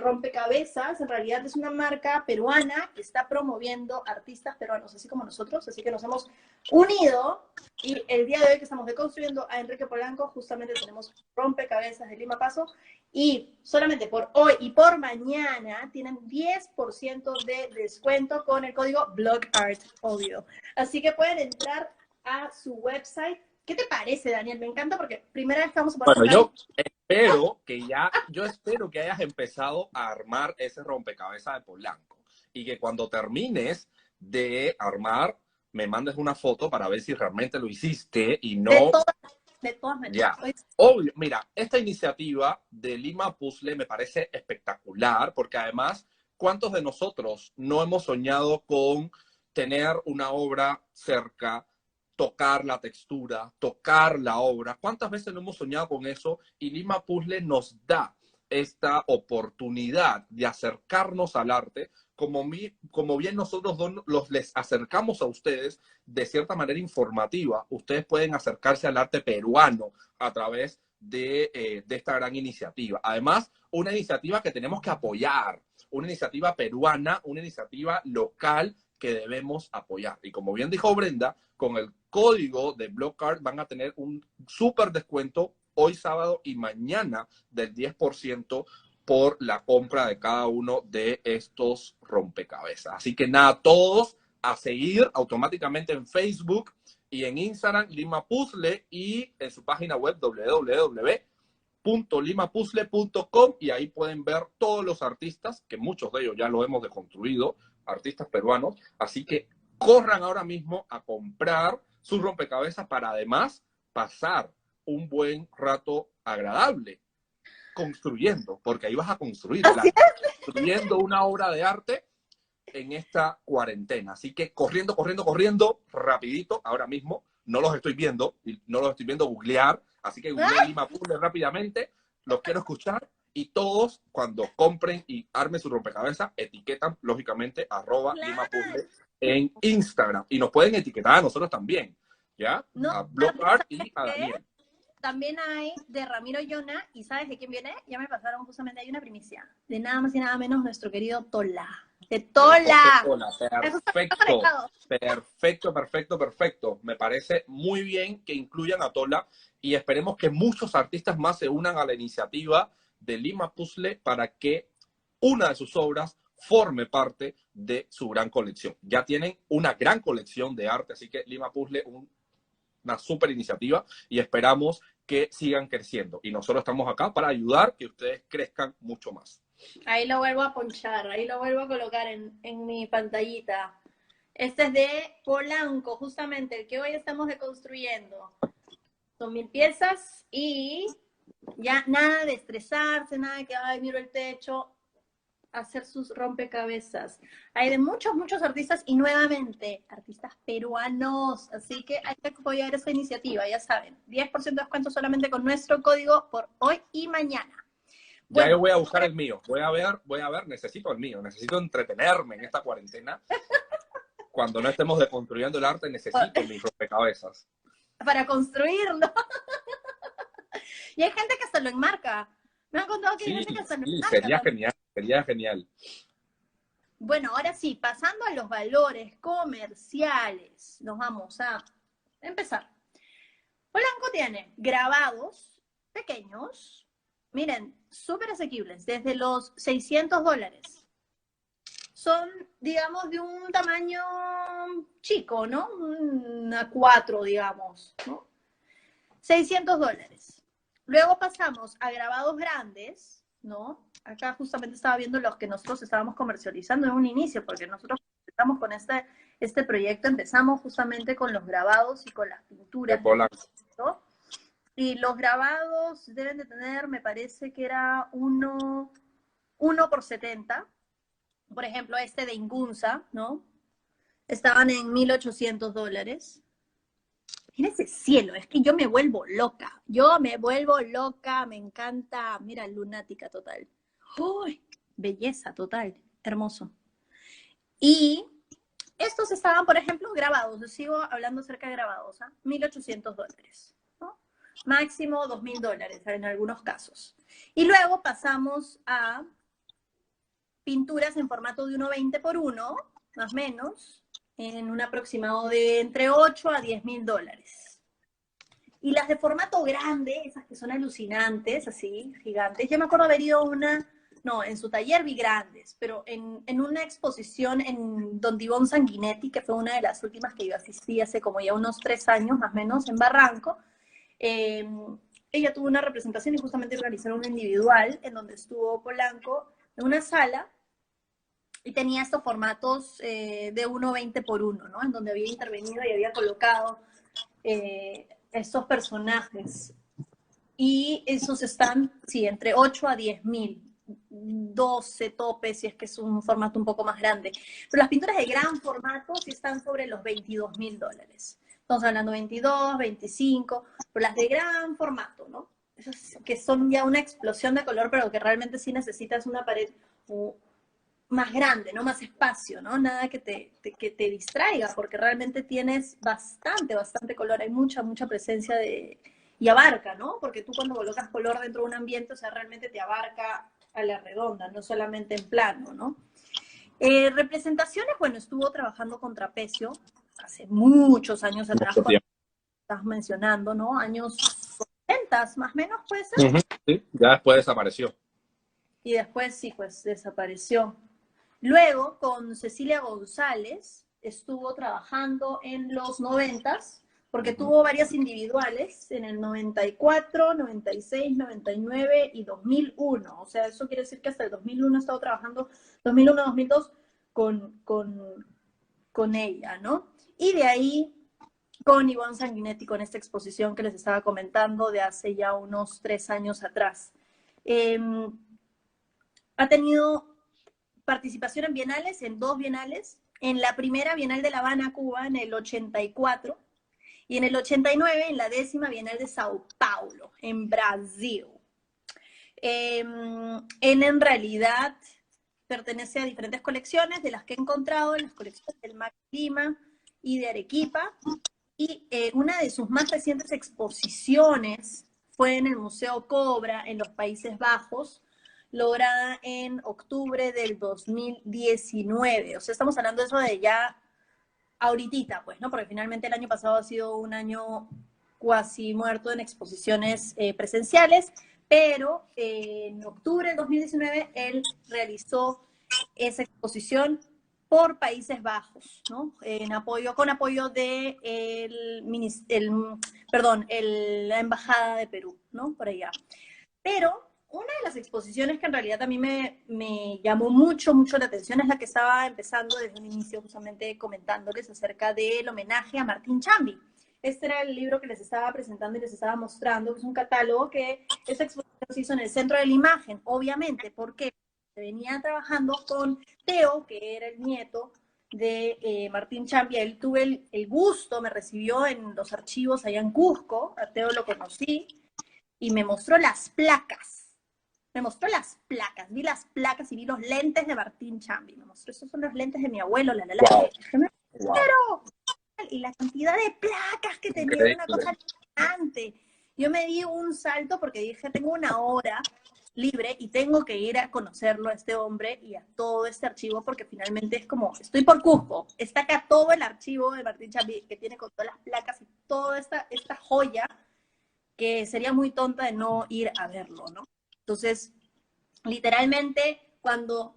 rompecabezas, en realidad es una marca peruana que está promoviendo artistas peruanos, así como nosotros, así que nos hemos unido y el día de hoy que estamos deconstruyendo a Enrique Polanco, justamente tenemos rompecabezas de Lima Paso y solamente por hoy y por mañana tienen 10% de descuento con el código BLOGARTAUDIO. Así que pueden entrar a su website. ¿Qué te parece, Daniel? Me encanta porque primera vez que vamos a poder Bueno, comprar. yo espero que hayas empezado a armar ese rompecabezas de Polanco y que cuando termines de armar me mandes una foto para ver si realmente lo hiciste y De no todas, de todas maneras. ya. Obvio, mira, esta iniciativa de Lima Puzzle me parece espectacular porque además, ¿cuántos de nosotros no hemos soñado con tener una obra cerca, tocar la textura, tocar la obra? ¿Cuántas veces no hemos soñado con eso? Y Lima Puzzle nos da esta oportunidad de acercarnos al arte, como bien nosotros les acercamos a ustedes de cierta manera informativa. Ustedes pueden acercarse al arte peruano a través de esta gran iniciativa. Además, una iniciativa que tenemos que apoyar, una iniciativa peruana, una iniciativa local que debemos apoyar. Y como bien dijo Brenda, con el código de BLOGART van a tener un súper descuento hoy sábado y mañana del 10% por la compra de cada uno de estos rompecabezas. Así que nada, todos a seguir automáticamente en Facebook y en Instagram Lima Puzzle y en su página web www.limapuzzle.com y ahí pueden ver todos los artistas, que muchos de ellos ya lo hemos deconstruido, artistas peruanos, así que corran ahora mismo a comprar sus rompecabezas para además pasar un buen rato agradable construyendo, porque ahí vas a construir el arte, construyendo una obra de arte en esta cuarentena. Así que corriendo, corriendo, corriendo, rapidito, ahora mismo, no los estoy viendo googlear, así que googleé Lima Puzzle rápidamente, los quiero escuchar y todos cuando compren y armen su rompecabezas, etiquetan lógicamente @Lima Puzzle en Instagram y nos pueden etiquetar a nosotros también, ¿ya? No, a BLOGART y a Daniel. también hay de Ramiro Yona, y ¿sabes de quién viene? Ya me pasaron justamente, hay una primicia, de nada más y nada menos nuestro querido Tola. ¡De Tola! Perfecto, perfecto, perfecto, perfecto. Me parece muy bien que incluyan a Tola y esperemos que muchos artistas más se unan a la iniciativa de Lima Puzzle para que una de sus obras forme parte de su gran colección. Ya tienen una gran colección de arte, así que Lima Puzzle, una super iniciativa y esperamos que sigan creciendo. Y nosotros estamos acá para ayudar que ustedes crezcan mucho más. Ahí lo vuelvo a ponchar, ahí lo vuelvo a colocar en mi pantallita. Este es de Polanco, justamente, el que hoy estamos deconstruyendo. Son 1000 piezas y ya nada de estresarse, nada de que, ay, miro el techo. hacer sus rompecabezas. Hay de muchos, muchos artistas y nuevamente, artistas peruanos. Así que hay que apoyar esa iniciativa, ya saben. 10% de descuento solamente con nuestro código por hoy y mañana. Ya yo voy a buscar el mío. Voy a ver, necesito el mío. Necesito entretenerme en esta cuarentena. Cuando no estemos deconstruyendo el arte, necesito mis rompecabezas. Para construirlo. Y hay gente que hasta lo enmarca. Me han contado que hay gente que hasta lo enmarca. Sería genial. Bueno, ahora sí, pasando a los valores comerciales, nos vamos a empezar. Polanco tiene grabados pequeños, miren, súper asequibles, desde los $600. Son, digamos, de un tamaño chico, ¿no? Una 4, digamos, ¿no? $600. Luego pasamos a grabados grandes, ¿no? Acá justamente estaba viendo los que nosotros estábamos comercializando en un inicio, porque nosotros empezamos con este proyecto, empezamos justamente con los grabados y con las pinturas. De Polanco. ¿No? Y los grabados deben de tener, me parece que era 1 por 70. Por ejemplo, este de Ingunza, ¿no? Estaban en $1,800. Mira ese cielo, es que yo me vuelvo loca. Me encanta. Mira, lunática total. ¡Uy! Belleza total, hermoso. Y estos estaban, por ejemplo, grabados. Yo sigo hablando acerca de grabados, ¿eh? $1,800, ¿no? Máximo $2,000 en algunos casos. Y luego pasamos a pinturas en formato de 1,20 por 1, más o menos, en un aproximado de entre $8 a $10,000. Y las de formato grande, esas que son alucinantes, así, gigantes. Yo me acuerdo haber ido en su taller vi grandes, pero en una exposición en Don Ivonne Sanguinetti, que fue una de las últimas que yo asistí hace como ya unos 3 años, más o menos, en Barranco, ella tuvo una representación y justamente organizaron una individual en donde estuvo Polanco en una sala y tenía estos formatos de 1,20 por 1, ¿no? En donde había intervenido y había colocado estos personajes. Y esos están, sí, entre 8 a 10,000, 12 topes, si es que es un formato un poco más grande. Pero las pinturas de gran formato sí están sobre los $22,000. Estamos hablando de 22, 25, pero las de gran formato, ¿no? Esas que son ya una explosión de color, pero que realmente sí necesitas una pared más grande, ¿no? Más espacio, ¿no? Nada que te distraiga, porque realmente tienes bastante color. Hay mucha presencia y abarca, ¿no? Porque tú cuando colocas color dentro de un ambiente, o sea, realmente te abarca a la redonda, no solamente en plano, ¿no? Representaciones, bueno, estuvo trabajando con trapecio hace muchos años atrás, cuando estás mencionando, ¿no? Años 80, más o menos, ¿puede ser? Sí, ya después desapareció. Y después, sí, pues desapareció. Luego, con Cecilia González, estuvo trabajando en los 90s, porque tuvo varias individuales en el 94, 96, 99 y 2001. O sea, eso quiere decir que hasta el 2001 ha estado trabajando, 2001, 2002, con ella, ¿no? Y de ahí, con Ivonne Sanguinetti, con esta exposición que les estaba comentando de hace ya unos 3 años atrás. Ha tenido participación en bienales, en 2 bienales. En la primera Bienal de La Habana, Cuba, en el 84, y en el 89 en la 10ª Bienal de Sao Paulo, en Brasil. En realidad pertenece a diferentes colecciones, de las que he encontrado, en las colecciones del MAC Lima y de Arequipa, y una de sus más recientes exposiciones fue en el Museo Cobra, en los Países Bajos, lograda en octubre del 2019. O sea, estamos hablando de eso de ya ahorita, pues, ¿no? Porque finalmente el año pasado ha sido un año cuasi muerto en exposiciones presenciales, pero en octubre del 2019 él realizó esa exposición por Países Bajos, ¿no? Con apoyo de la Embajada de Perú, ¿no? Por allá. Pero una de las exposiciones que en realidad a mí me llamó mucho la atención es la que estaba empezando desde un inicio, justamente comentándoles acerca del homenaje a Martín Chambi. Este era el libro que les estaba presentando y les estaba mostrando, que es un catálogo que esta exposición se hizo en el centro de la imagen, obviamente. ¿Por qué? se venía trabajando con Teo, que era el nieto de Martín Chambi. Él tuve el gusto, me recibió en los archivos allá en Cusco, a Teo lo conocí, y me mostró las placas. Me mostró las placas, vi las placas y vi los lentes de Martín Chambi. Me mostró, esos son los lentes de mi abuelo, la. Wow, Pero, y la cantidad de placas que tenía era una cosa alucinante. Yo me di un salto porque dije, tengo una hora libre y tengo que ir a conocerlo a este hombre y a todo este archivo, porque finalmente es como, estoy por Cusco, está acá todo el archivo de Martín Chambi que tiene con todas las placas y toda esta joya, que sería muy tonta de no ir a verlo, ¿no? Entonces, literalmente, cuando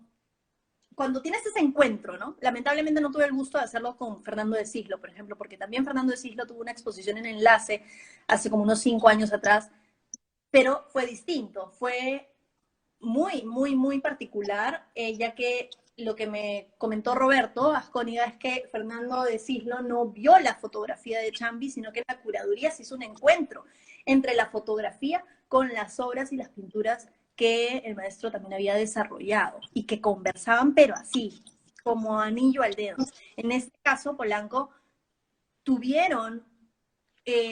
tienes ese encuentro, ¿no? Lamentablemente no tuve el gusto de hacerlo con Fernando de Cislo, por ejemplo, porque también Fernando de Cislo tuvo una exposición en Enlace hace como unos 5 años atrás, pero fue distinto, fue muy, muy, muy particular, ya que lo que me comentó Roberto Ascóniga es que Fernando de Cislo no vio la fotografía de Chambi, sino que la curaduría se hizo un encuentro entre la fotografía con las obras y las pinturas que el maestro también había desarrollado y que conversaban, pero así, como anillo al dedo. En este caso, Polanco tuvieron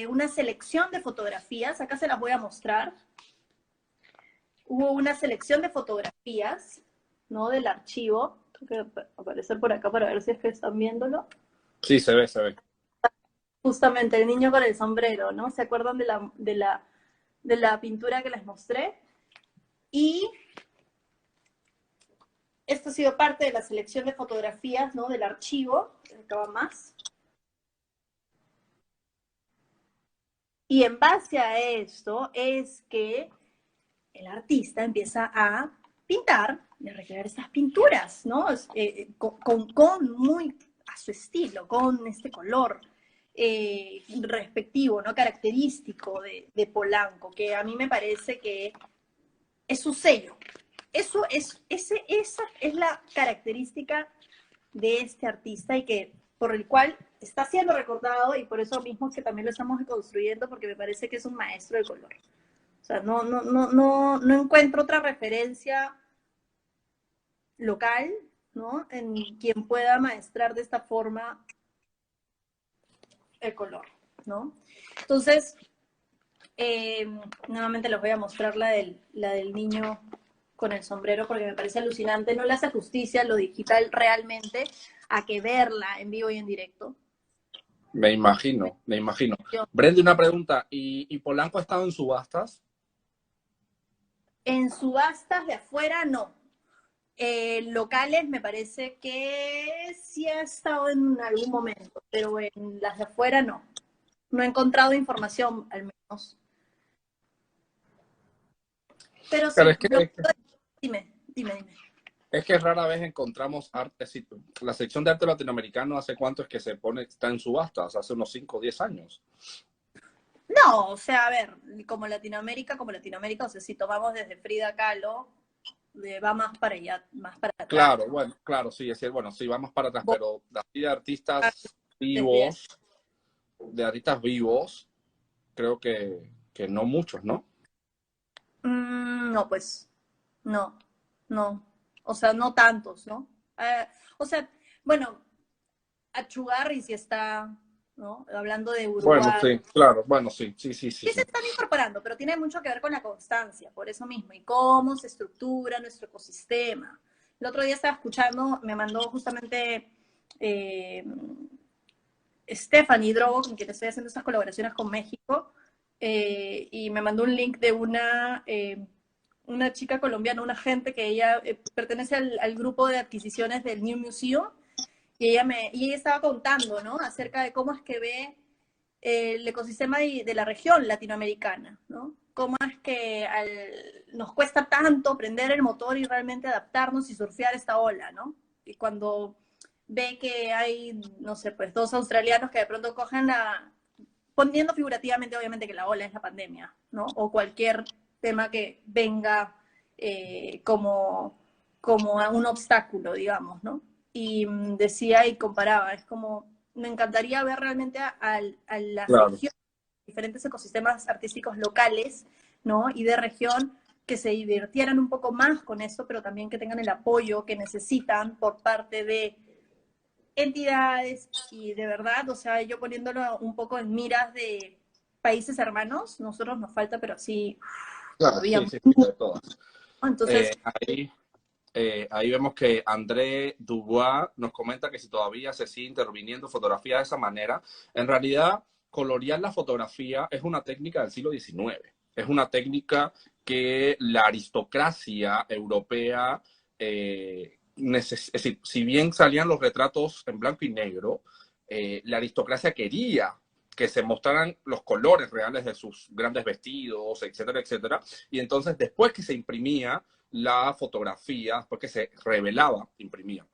una selección de fotografías, acá se las voy a mostrar. Hubo una selección de fotografías, ¿no? Del archivo. Tengo que aparecer por acá para ver si es que están viéndolo. sí, se ve, se ve. Justamente el niño con el sombrero, ¿no? ¿Se acuerdan de la pintura que les mostré? Y esto ha sido parte de la selección de fotografías, ¿no? Del archivo. Acaba más. Y en base a esto es que el artista empieza a pintar y a recrear estas pinturas, ¿no? Con muy a su estilo, con este color respectivo, ¿no? Característico de Polanco, que a mí me parece que es su sello. Esa es la característica de este artista y que por el cual está siendo recordado, y por eso mismo que también lo estamos construyendo, porque me parece que es un maestro del color. O sea, no encuentro otra referencia local, ¿no? En quien pueda maestrar de esta forma el color, ¿no? Entonces, nuevamente les voy a mostrar la del niño con el sombrero, porque me parece alucinante. No le hace justicia lo digital realmente a que verla en vivo y en directo. Me imagino, me imagino. Brenda, una pregunta. ¿Y Polanco ha estado en subastas? En subastas de afuera, no. Locales me parece que sí ha estado en algún momento, pero en las de afuera no. No he encontrado información, al menos. Pero sí, Pero es que, dime. es que rara vez encontramos arte. La sección de arte latinoamericano, ¿hace cuánto es que está en subastas? Hace unos 5 o 10 años. No, o sea, a ver, como Latinoamérica, o sea, si tomamos desde Frida Kahlo, va más para allá, más para atrás. Claro, bueno, claro, sí, es decir, bueno, sí, vamos para atrás, pero de artistas vivos, creo que no muchos, ¿no? No, pues, no. O sea, no tantos, ¿no? O sea, bueno, Achugarri sí está, ¿no? Hablando de Bueno, Uruguay. sí, claro, bueno, sí. Sí se están incorporando, pero tiene mucho que ver con la constancia, por eso mismo, y cómo se estructura nuestro ecosistema. El otro día estaba escuchando, me mandó justamente Stephanie Drogo, con quien estoy haciendo estas colaboraciones con México, y me mandó un link de una chica colombiana, una gente que ella pertenece al grupo de adquisiciones del New Museum, y ella estaba contando, ¿no? Acerca de cómo es que ve el ecosistema de la región latinoamericana, ¿no? Cómo es que nos cuesta tanto prender el motor y realmente adaptarnos y surfear esta ola, ¿no? Y cuando ve que hay, no sé, pues 2 australianos que de pronto cogen poniendo figurativamente, obviamente, que la ola es la pandemia, ¿no? O cualquier tema que venga como un obstáculo, digamos, ¿no? Y decía y comparaba, es como, me encantaría ver realmente a las Claro. regiones, diferentes ecosistemas artísticos locales, ¿no? Y de región, que se divirtieran un poco más con eso, pero también que tengan el apoyo que necesitan por parte de entidades y de verdad, o sea, yo poniéndolo un poco en miras de países hermanos, nosotros nos falta, pero sí, Claro, todavía sí, sí, sí, mucho. de todas. Entonces, Ahí, ahí vemos que André Dubois nos comenta que si todavía se sigue interviniendo fotografía de esa manera, en realidad colorear la fotografía es una técnica del siglo XIX. Es una técnica que la aristocracia europea, es decir, si bien salían los retratos en blanco y negro, la aristocracia quería que se mostraran los colores reales de sus grandes vestidos, etcétera, etcétera. Y entonces, después que se imprimía la fotografía, después que se revelaba,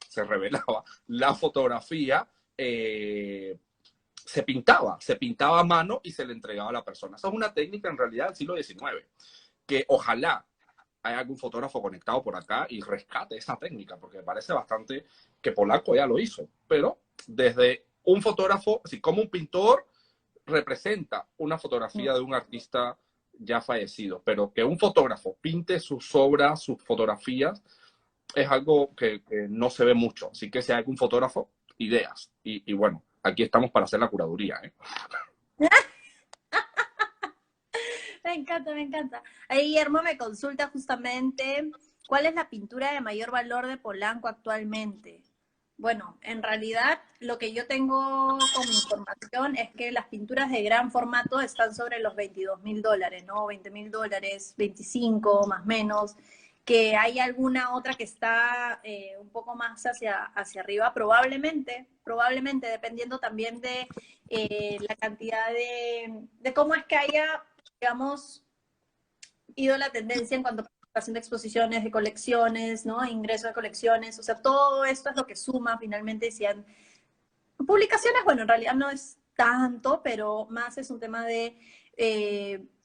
se revelaba la fotografía, se pintaba a mano y se le entregaba a la persona. Esa es una técnica en realidad del siglo XIX, que ojalá haya algún fotógrafo conectado por acá y rescate esa técnica, porque me parece bastante que Polanco ya lo hizo, pero desde un fotógrafo, así como un pintor representa una fotografía de un artista ya fallecido, pero que un fotógrafo pinte sus obras, sus fotografías, es algo que no se ve mucho. Así que si hay algún fotógrafo, ideas. Y bueno, aquí estamos para hacer la curaduría, ¿eh? me encanta, me encanta. Ahí Guillermo me consulta justamente cuál es la pintura de mayor valor de Polanco actualmente. Bueno, en realidad lo que yo tengo como información es que las pinturas de gran formato están sobre los $22.000, ¿no? $20.000, 25 más o menos, que hay alguna otra que está un poco más hacia arriba, probablemente, dependiendo también de la cantidad de cómo es que haya, digamos, ido la tendencia en cuanto a participación de exposiciones, de colecciones, ¿no? Ingreso de colecciones, o sea, todo esto es lo que suma finalmente si han... Publicaciones, bueno, en realidad no es tanto, pero más es un tema de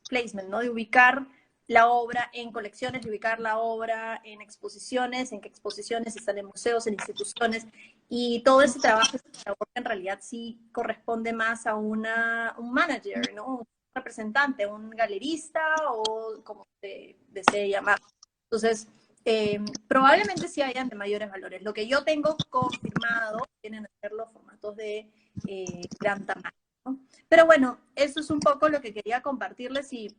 placement, ¿no? De ubicar la obra en colecciones, de ubicar la obra en exposiciones, en qué exposiciones están en museos, en instituciones, y todo ese trabajo en realidad sí corresponde más a un manager, ¿no? Un representante, un galerista o como se desee llamar. Entonces, probablemente sí hayan de mayores valores. Lo que yo tengo confirmado tienen a ser los formatos de gran tamaño, ¿no? Pero bueno, eso es un poco lo que quería compartirles y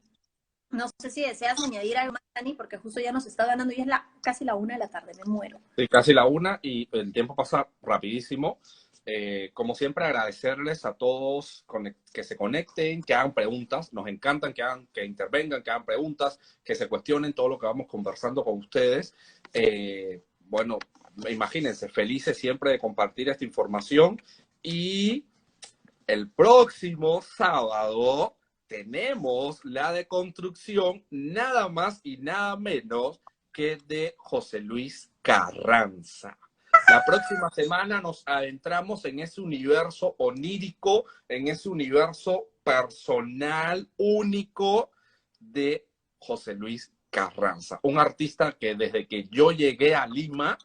no sé si deseas añadir algo más, Dani, porque justo ya nos está ganando y es casi la 1 de la tarde, me muero. Sí, casi la una y el tiempo pasa rapidísimo. Como siempre, agradecerles a todos que se conecten, que hagan preguntas. Nos encantan que intervengan, que hagan preguntas, que se cuestionen todo lo que vamos conversando con ustedes. Bueno, imagínense, felices siempre de compartir esta información. Y el próximo sábado tenemos la deconstrucción, nada más y nada menos que de José Luis Carranza. La próxima semana nos adentramos en ese universo onírico, en ese universo personal, único de José Luis Carranza. Un artista que desde que yo llegué a Lima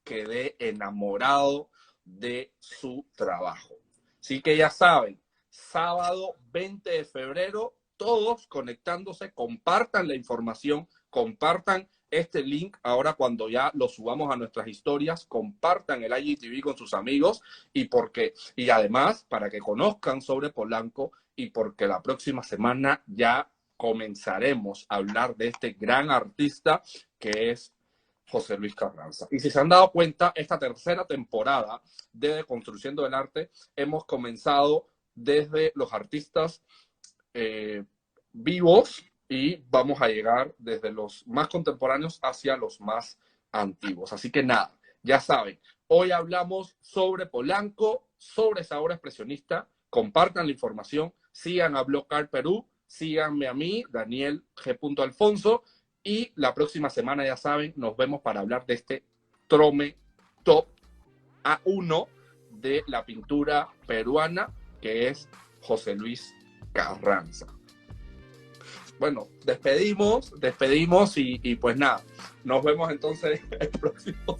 quedé enamorado de su trabajo. Así que ya saben, sábado 20 de febrero, todos conectándose, compartan la información, compartan este link ahora cuando ya lo subamos a nuestras historias, compartan el IGTV con sus amigos y además para que conozcan sobre Polanco y porque la próxima semana ya comenzaremos a hablar de este gran artista que es José Luis Carranza. Y si se han dado cuenta, esta tercera temporada de Construyendo el Arte hemos comenzado desde los artistas vivos y vamos a llegar desde los más contemporáneos hacia los más antiguos. Así que nada, ya saben, hoy hablamos sobre Polanco, sobre esa obra expresionista. Compartan la información, sigan a Blog Art Perú, síganme a mí, Daniel G. Alfonso, y la próxima semana, ya saben, nos vemos para hablar de este Trome Top A1 de la pintura peruana, que es José Luis Carranza. Bueno, despedimos y pues nada, nos vemos entonces el próximo